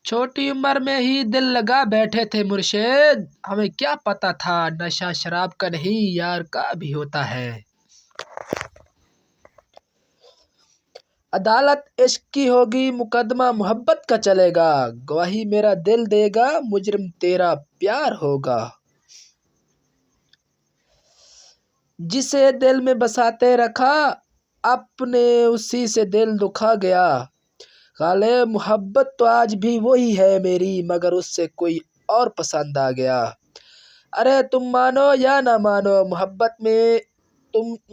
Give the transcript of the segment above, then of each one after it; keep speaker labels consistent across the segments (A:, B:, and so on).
A: چھوٹی عمر میں ہی دل لگا بیٹھے تھے مرشد، ہمیں کیا پتا تھا نشہ شراب کا نہیں یار کا بھی ہوتا ہے۔ عدالت عشق کی ہوگی، مقدمہ محبت کا چلے گا، گواہی میرا دل دے گا، مجرم تیرا پیار ہوگا۔ جسے دل میں بساتے رکھا، اپنے اسی سے دل دکھا گیا۔ غالب محبت تو آج بھی وہی ہے میری، مگر اس سے کوئی اور پسند آ گیا۔ ارے تم مانو یا نہ مانو،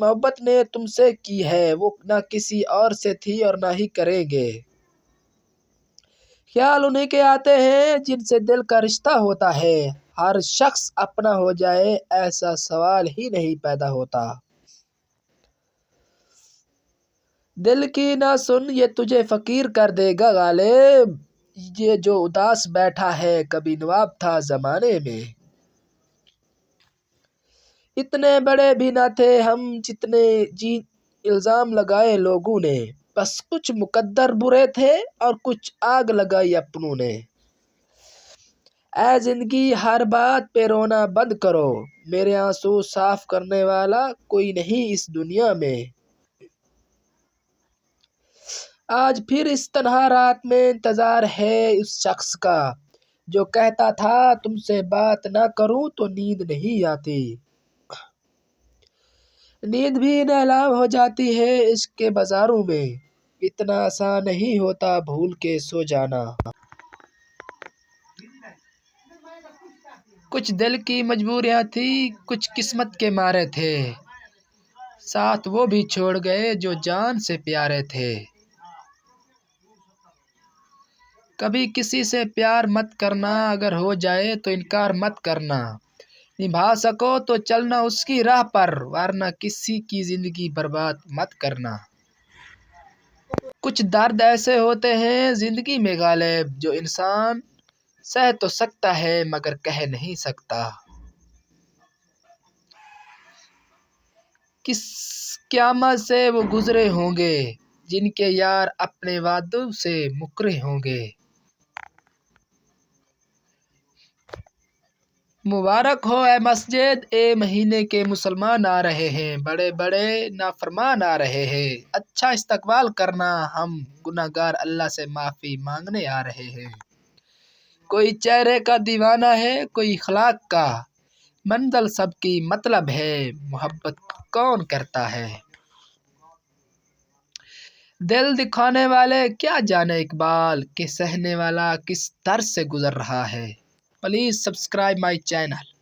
A: محبت نے تم سے کی ہے، وہ نہ کسی اور سے تھی اور نہ ہی کریں گے۔ خیال انہیں کے آتے ہیں جن سے دل کا رشتہ ہوتا ہے، ہر شخص اپنا ہو جائے ایسا سوال ہی نہیں پیدا ہوتا۔ دل کی نہ سن یہ تجھے فقیر کر دے گا غالب، یہ جو اداس بیٹھا ہے کبھی نواب تھا زمانے میں۔ اتنے بڑے بھی نہ تھے ہم جتنے جی الزام لگائے لوگوں نے، بس کچھ مقدر برے تھے اور کچھ آگ لگائی اپنوں نے۔ اے زندگی ہر بات پہ رونا بند کرو، میرے آنسو صاف کرنے والا کوئی نہیں اس دنیا میں۔ آج پھر اس تنہا رات میں انتظار ہے اس شخص کا، جو کہتا تھا تم سے بات نہ کروں تو نیند نہیں آتی۔ نیند بھی نیلام ہو جاتی ہے عشق کے بازاروں میں، اتنا آسان نہیں ہوتا بھول کے سو جانا۔ کچھ دل کی مجبوریاں تھی، کچھ قسمت کے مارے تھے، ساتھ وہ بھی چھوڑ گئے جو جان سے پیارے تھے۔ کبھی کسی سے پیار مت کرنا، اگر ہو جائے تو انکار مت کرنا، نبھا سکو تو چلنا اس کی راہ پر، ورنہ کسی کی زندگی برباد مت کرنا۔ کچھ درد ایسے ہوتے ہیں زندگی میں غالب، جو انسان سہ تو سکتا ہے مگر کہہ نہیں سکتا۔ کس قیامت سے وہ گزرے ہوں گے جن کے یار اپنے وعدوں سے مکرے ہوں گے۔ مبارک ہو اے مسجد، اے مہینے کے مسلمان آ رہے ہیں، بڑے بڑے نافرمان آ رہے ہیں، اچھا استقبال کرنا، ہم گنہگار اللہ سے معافی مانگنے آ رہے ہیں۔ کوئی چہرے کا دیوانہ ہے، کوئی اخلاق کا، منزل سب کی مطلب ہے، محبت کون کرتا ہے۔ دل دکھانے والے کیا جانے اقبال، کہ سہنے والا کس در سے گزر رہا ہے۔ Please subscribe my channel.